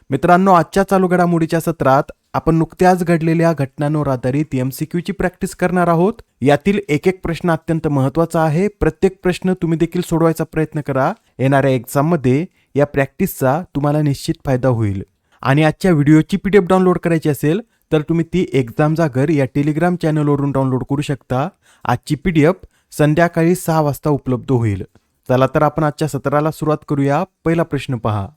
मित्रांनो, आजच्या चालू घडामोडीच्या सत्रात आपण नुकत्याच घडलेल्या घटनांवर आधारित एमसीक्यूची प्रॅक्टिस करणार आहोत. यातील एक एक प्रश्न अत्यंत महत्त्वाचा आहे. प्रत्येक प्रश्न तुम्ही देखील सोडवायचा प्रयत्न करा. येणाऱ्या एक्झाममध्ये या प्रॅक्टिसचा तुम्हाला निश्चित फायदा होईल. आणि आजच्या व्हिडिओची पीडीएफ डाउनलोड करायची असेल तर तुम्ही ती एक्झाम जागर या टेलिग्राम चॅनलवरून डाउनलोड करू शकता. आजची पीडीएफ संध्याकाळी 6 वाजता उपलब्ध होईल. चला तर आपण आजच्या सत्राला सुरुवात करूया. पहिला प्रश्न पहा.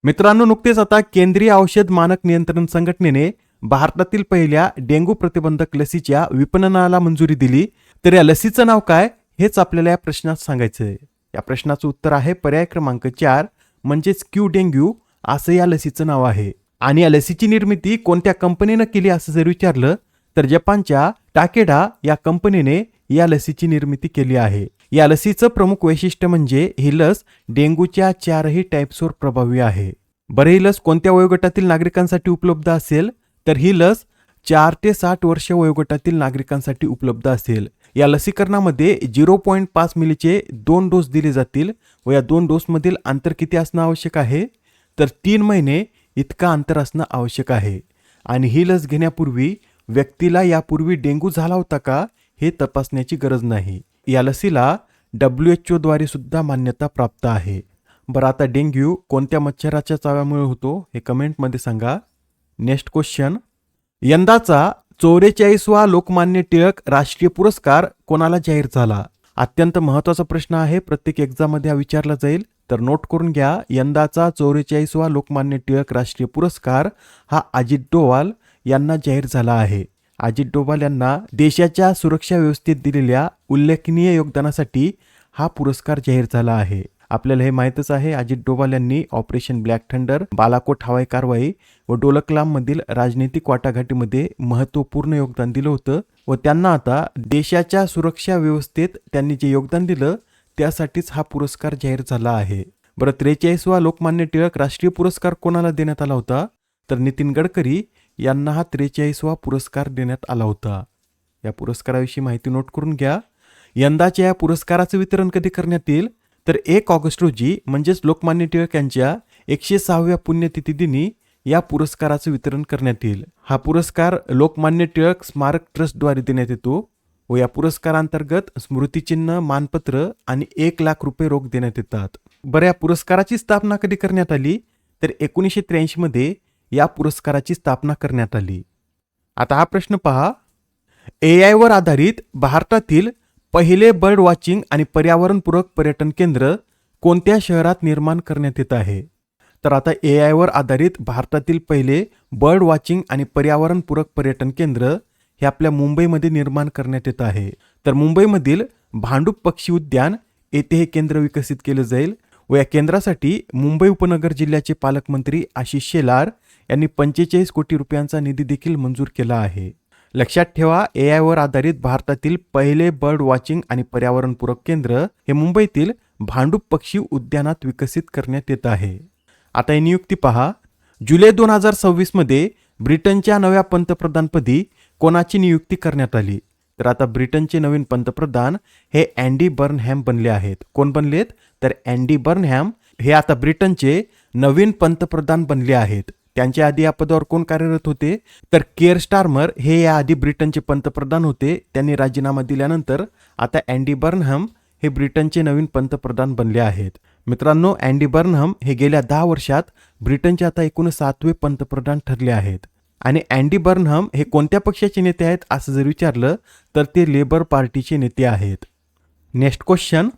मित्रांनो, नुकतेच आता केंद्रीय औषध मानक नियंत्रण संघटनेने भारतातील पहिल्या डेंग्यू प्रतिबंधक लसीच्या विपणनाला मंजुरी दिली. तर या लसीचं नाव काय हेच आपल्याला या प्रश्नात सांगायचं आहे. या प्रश्नाचं उत्तर आहे पर्याय क्रमांक 4 म्हणजेच क्यू डेंग्यू असं या लसीचं नाव आहे. आणि या लसीची निर्मिती कोणत्या कंपनीनं केली असं जर विचारलं तर जपानच्या टाकेडा या कंपनीने या लसीची निर्मिती केली आहे. या लसीचं प्रमुख वैशिष्ट्य म्हणजे ही लस डेंग्यूच्या 4ही टाईप्सवर प्रभावी आहे. बरं, ही लस कोणत्या वयोगटातील नागरिकांसाठी उपलब्ध असेल तर ही लस 4 ते 60 वर्ष वयोगटातील नागरिकांसाठी उपलब्ध असेल. या लसीकरणामध्ये 0.5 मिलीचे 2 डोस दिले जातील व या 2 डोसमधील अंतर किती असणं आवश्यक आहे तर 3 महिने इतका अंतर असणं आवश्यक आहे. आणि ही लस घेण्यापूर्वी व्यक्तीला यापूर्वी डेंग्यू झाला होता का हे तपासण्याची गरज नाही. या लसीला WHO द्वारे सुद्धा मान्यता प्राप्त आहे. बरं, आता डेंग्यू कोणत्या मच्छराच्या चाव्यामुळे होतो हे कमेंटमध्ये सांगा. Next question. यंदाचा 44वा लोकमान्य टिळक राष्ट्रीय पुरस्कार कोणाला जाहीर झाला? अत्यंत महत्त्वाचा प्रश्न आहे. प्रत्येक एक्झाममध्ये हा विचारला जाईल, तर नोट करून घ्या. यंदाचा 44वा लोकमान्य टिळक राष्ट्रीय पुरस्कार हा अजित डोवाल यांना जाहीर झाला आहे. अजित डोवाल यांना देशाच्या सुरक्षा व्यवस्थेत दिलेल्या उल्लेखनीय योगदानासाठी हा पुरस्कार जाहीर झाला आहे. आपल्याला हे माहीतच आहे, अजित डोवाल यांनी ऑपरेशन ब्लॅक थंडर, बालाकोट हवाई कारवाई व डोलकलाममधील राजनैतिक वाटाघाटीमध्ये महत्त्वपूर्ण योगदान दिलं होतं व त्यांना आता देशाच्या सुरक्षा व्यवस्थेत त्यांनी जे योगदान दिलं त्यासाठीच हा पुरस्कार जाहीर झाला आहे. बरं, 43वा लोकमान्य टिळक राष्ट्रीय पुरस्कार कोणाला देण्यात आला होता तर नितीन गडकरी यांना हा 43वा पुरस्कार देण्यात आला होता. या पुरस्काराविषयी माहिती नोट करून घ्या. यंदाच्या या पुरस्काराचं वितरण कधी करण्यात येईल तर 1 ऑगस्ट रोजी म्हणजेच लोकमान्य टिळक यांच्या 106व्या पुण्यतिथी दिनी या पुरस्काराचं वितरण करण्यात येईल. हा पुरस्कार लोकमान्य टिळक स्मारक ट्रस्टद्वारे देण्यात येतो व या पुरस्कारांतर्गत स्मृतिचिन्ह, मानपत्र आणि 1 लाख रुपये रोख देण्यात येतात. बरं, या पुरस्काराची स्थापना कधी करण्यात आली तर 1983 मध्ये या पुरस्काराची स्थापना करण्यात आली. आता हा प्रश्न पहा. AI वर आधारित भारतातील पहिले बर्ड वॉचिंग आणि पर्यावरणपूरक पर्यटन केंद्र कोणत्या शहरात निर्माण करण्यात येत आहे? तर आता AI वर आधारित भारतातील पहिले बर्ड वॉचिंग आणि पर्यावरणपूरक पर्यटन केंद्र हे आपल्या मुंबईमध्ये निर्माण करण्यात येत आहे. तर मुंबईमधील भांडूप पक्षी उद्यान येथे हे केंद्र विकसित केले जाईल व या केंद्रासाठी मुंबई उपनगर जिल्ह्याचे पालकमंत्री आशिष शेलार यांनी 45 कोटी रुपयांचा निधी देखील मंजूर केला आहे. लक्षात ठेवा, AI वर आधारित भारतातील पहिले बर्ड वॉचिंग आणि पर्यावरणपूरक केंद्र हे मुंबईतील भांडूप पक्षी उद्यानात विकसित करण्यात येत आहे. आता ही नियुक्ती पहा. जुलै 2026 मध्ये ब्रिटनच्या नव्या पंतप्रधानपदी कोणाची नियुक्ती करण्यात आली? तर आता ब्रिटनचे नवीन पंतप्रधान हे अँडी बर्नहॅम बनले आहेत. कोण बनलेत तर अँडी बर्नहॅम हे आता ब्रिटनचे नवीन पंतप्रधान बनले आहेत. त्यांच्या आधी या पदावर कोण कार्यरत होते तर केअर स्टार्मर हे याआधी ब्रिटनचे पंतप्रधान होते. त्यांनी राजीनामा दिल्यानंतर आता अँडी बर्नहॅम हे ब्रिटनचे नवीन पंतप्रधान बनले आहेत. मित्रांनो, अँडी बर्नहॅम हे गेल्या 10 वर्षात ब्रिटनचे आता एकूण 7वे पंतप्रधान ठरले आहेत. आणि अँडी बर्नहॅम हे कोणत्या पक्षाचे नेते आहेत असं जर विचारलं तर ते लेबर पार्टीचे नेते आहेत. Next question.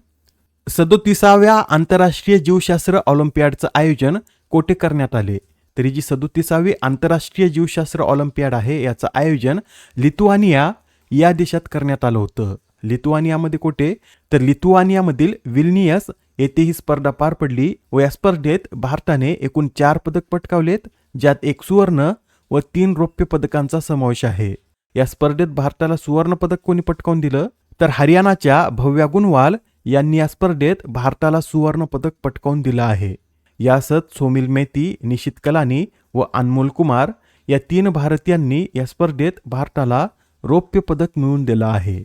37व्या आंतरराष्ट्रीय जीवशास्त्र ऑलिम्पियाडचं आयोजन कोठे करण्यात आले? तरी जी 37वी आंतरराष्ट्रीय जीवशास्त्र ऑलिम्पियाड आहे याचं आयोजन लिथुआनिया या देशात करण्यात आलं होतं. लिथुआनियामध्ये कोठे तर लिथुआनियामधील विल्नियस येथे ही स्पर्धा पार पडली व या स्पर्धेत भारताने एकूण 4 पदक पटकावलेत, ज्यात 1 सुवर्ण व 3 रौप्य पदकांचा समावेश आहे. या स्पर्धेत भारताला सुवर्ण पदक कोणी पटकावून दिलं तर हरियाणाच्या भव्या गुणवाल यांनी या स्पर्धेत भारताला सुवर्ण पदक पटकावून दिलं आहे. यासत सोमिल मेहती, निशित कलानी व अनमोल कुमार या 3 भारतीयांनी या स्पर्धेत भारताला रौप्य पदक मिळवून दिलं आहे.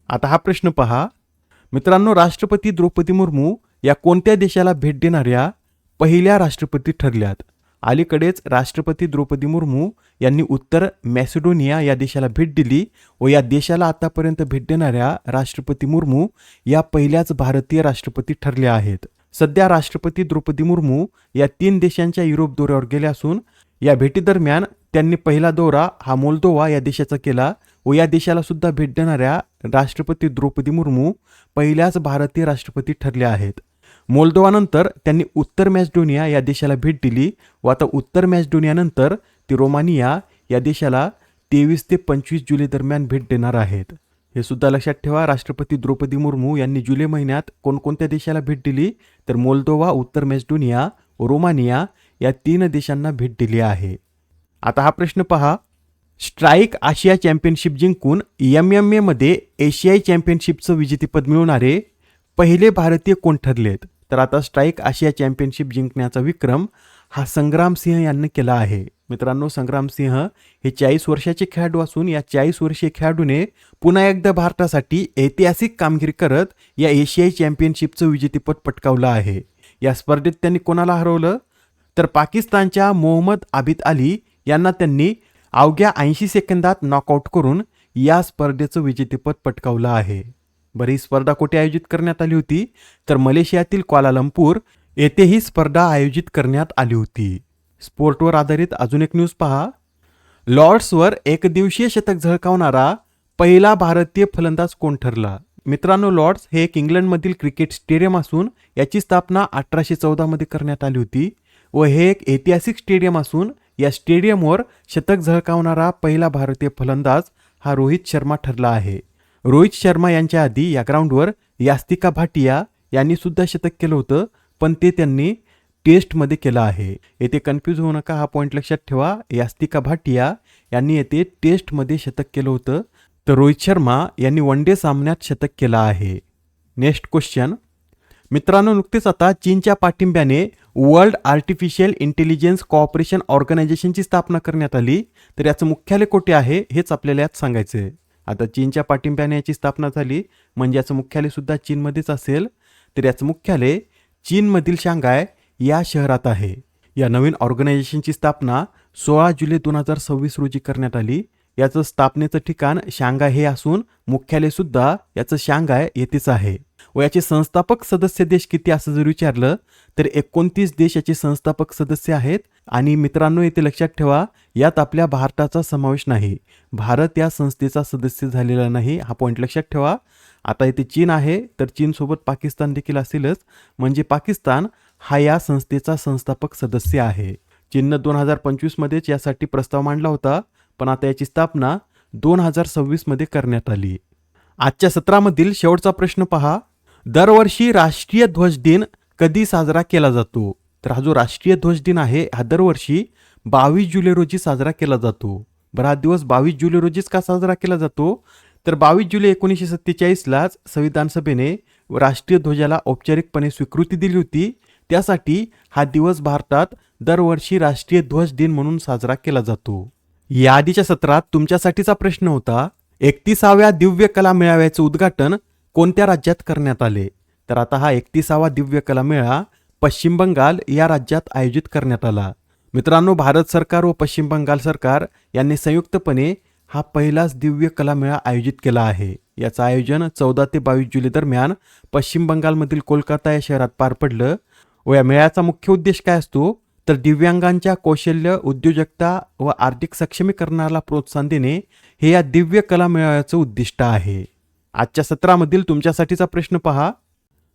आता हा प्रश्न पहा. मित्रांनो, राष्ट्रपती द्रौपदी मुर्मू या कोणत्या देशाला भेट देणाऱ्या पहिल्या राष्ट्रपती ठरल्यात? अलीकडेच राष्ट्रपती द्रौपदी मुर्मू यांनी उत्तर मॅसिडोनिया या देशाला भेट दिली व या देशाला आतापर्यंत भेट देणाऱ्या राष्ट्रपती मुर्मू या पहिल्याच भारतीय राष्ट्रपती ठरल्या आहेत. सध्या राष्ट्रपती द्रौपदी मुर्मू या 3 देशांच्या युरोप दौऱ्यावर गेल्या असून या भेटीदरम्यान त्यांनी पहिला दौरा हा मोल्दोवा या देशाचा केला व या देशाला सुद्धा भेट देणाऱ्या राष्ट्रपती द्रौपदी मुर्मू पहिल्याच भारतीय राष्ट्रपती ठरल्या आहेत. मोल्दोवानंतर त्यांनी उत्तर मॅसिडोनिया या देशाला भेट दिली व आता उत्तर मॅसिडोनियानंतर ती रोमानिया या देशाला 23 ते 25 जुलै दरम्यान भेट देणार आहेत. हे सुद्धा लक्षात ठेवा, राष्ट्रपती द्रौपदी मुर्मू यांनी जुलै महिन्यात कोणकोणत्या देशाला भेट दिली तर मोल्दोवा, उत्तर मॅसिडोनिया व रोमानिया या 3 देशांना भेट दिली आहे. आता हा प्रश्न पहा, स्ट्राईक आशिया चॅम्पियनशिप जिंकून MMA मध्ये एशियाई चॅम्पियनशिपचं विजेतेपद मिळवणारे पहिले भारतीय कोण ठरलेत? तर आता स्ट्राईक आशिया चॅम्पियनशिप जिंकण्याचा विक्रम हा संग्राम सिंह यांनी केला आहे. मित्रांनो, संग्राम सिंह हे 40 वर्षाचे खेळाडू असून या 40 वर्षीय खेळाडूने पुन्हा एकदा भारतासाठी ऐतिहासिक कामगिरी करत या एशियाई चॅम्पियनशिपचं विजेतेपद पटकावलं आहे. या स्पर्धेत त्यांनी कोणाला हरवलं तर पाकिस्तानच्या मोहम्मद आबिद अली यांना त्यांनी अवघ्या 80 सेकंदात नॉकआउट करून या स्पर्धेचं विजेतेपद पटकावलं आहे. बरं, ही स्पर्धा कुठे आयोजित करण्यात आली होती तर मलेशियातील क्वालालंपूर येथे ही स्पर्धा आयोजित करण्यात आली होती. स्पोर्टवर आधारित अजून एक न्यूज पहा, लॉर्ड्सवर एकदिवसीय शतक झळकावणारा पहिला भारतीय फलंदाज कोण ठरला? मित्रांनो, लॉर्ड्स हे एक इंग्लंडमधील क्रिकेट स्टेडियम असून याची स्थापना 1814 मध्ये करण्यात आली होती व हे एक ऐतिहासिक स्टेडियम असून या स्टेडियमवर शतक झळकावणारा पहिला भारतीय फलंदाज हा रोहित शर्मा ठरला आहे. रोहित शर्मा यांच्या आधी या ग्राउंडवर यास्तिका भाटिया यांनी सुद्धा शतक केलं होतं, पण ते त्यांनी टेस्टमध्ये केलं आहे. येथे कन्फ्यूज होऊ नका, हा पॉईंट लक्षात ठेवा. यास्तिका भाटिया यांनी येथे टेस्टमध्ये शतक केलं होतं, तर रोहित शर्मा यांनी वन डे सामन्यात शतक केलं आहे. नेक्स्ट क्वेश्चन, मित्रांनो, नुकतेच आता चीनच्या पाठिंब्याने वर्ल्ड आर्टिफिशियल इंटेलिजन्स कोऑपरेशन ऑर्गनायझेशनची स्थापना करण्यात आली, तर याचं मुख्यालय कोठे आहे हेच आपल्याला यात सांगायचं आहे. आता चीनच्या पाठिंब्याने याची स्थापना झाली म्हणजे याचं मुख्यालय सुद्धा चीनमध्येच असेल, तर याचं मुख्यालय चीनमधील शांघाय या शहरात आहे. या नवीन ऑर्गनायझेशनची स्थापना 16 जुलै 2026 रोजी करण्यात आली. याचं स्थापनेचं ठिकाण शांघाय हे असून मुख्यालय सुद्धा याचं शांघाय येथेच आहे. व याचे संस्थापक सदस्य देश किती असं जर विचारलं तर 29 देश याचे संस्थापक सदस्य आहेत. आणि मित्रांनो, येथे लक्षात ठेवा, यात आपल्या भारताचा समावेश नाही. भारत या संस्थेचा सदस्य झालेला नाही, हा पॉईंट लक्षात ठेवा. आता इथे चीन आहे तर चीनसोबत पाकिस्तान देखील असेलच, म्हणजे पाकिस्तान हा या संस्थेचा संस्थापक सदस्य आहे. चीननं 2025 मध्येच यासाठी प्रस्ताव मांडला होता, पण आता याची स्थापना 2026 मध्ये करण्यात आली. आजच्या सत्रामधील शेवटचा प्रश्न पहा, दरवर्षी राष्ट्रीय ध्वज दिन कधी साजरा केला जातो? तर हा जो राष्ट्रीय ध्वज दिन आहे हा दरवर्षी 22 जुलै रोजी साजरा केला जातो. बरं, हा दिवस 22 जुलै रोजीच का साजरा केला जातो तर 22 जुलै 1947लाच संविधान सभेने राष्ट्रीय ध्वजाला औपचारिकपणे स्वीकृती दिली होती. त्यासाठी हा दिवस भारतात दरवर्षी राष्ट्रीय ध्वज दिन म्हणून साजरा केला जातो. या आधीच्या सत्रात तुमच्यासाठीचा प्रश्न होता, 31व्या दिव्य कला मेळाव्याचे उद्घाटन कोणत्या राज्यात करण्यात आले? तर आता हा 31वा दिव्य कला मेळा पश्चिम बंगाल या राज्यात आयोजित करण्यात आला. मित्रांनो, भारत सरकार व पश्चिम बंगाल सरकार यांनी संयुक्तपणे हा पहिलाच दिव्य कला मेळा आयोजित केला आहे. याचं आयोजन 14 ते 22 जुलै दरम्यान पश्चिम बंगालमधील कोलकाता या शहरात पार पडलं. व या मेळ्याचा मुख्य उद्देश काय असतो तर दिव्यांगांच्या कौशल्य, उद्योजकता व आर्थिक सक्षमीकरणाला प्रोत्साहन देणे हे या दिव्य कला मेळाव्याचं उद्दिष्ट आहे. आजच्या सत्रामधील तुमच्यासाठीचा प्रश्न पहा,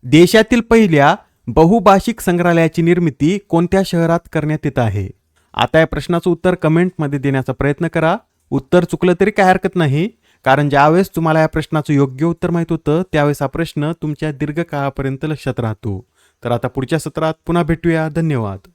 देशातील पहिल्या बहुभाषिक संग्रहालयाची निर्मिती कोणत्या शहरात करण्यात येत आहे? आता या प्रश्नाचं उत्तर कमेंटमध्ये देण्याचा प्रयत्न करा. उत्तर चुकलं तरी काय हरकत नाही, कारण ज्यावेळेस तुम्हाला या प्रश्नाचं योग्य उत्तर माहित होतं त्यावेळेस हा प्रश्न तुमच्या दीर्घकाळापर्यंत लक्षात राहतो. तर आता पुढच्या सत्रात पुन्हा भेटूया. धन्यवाद.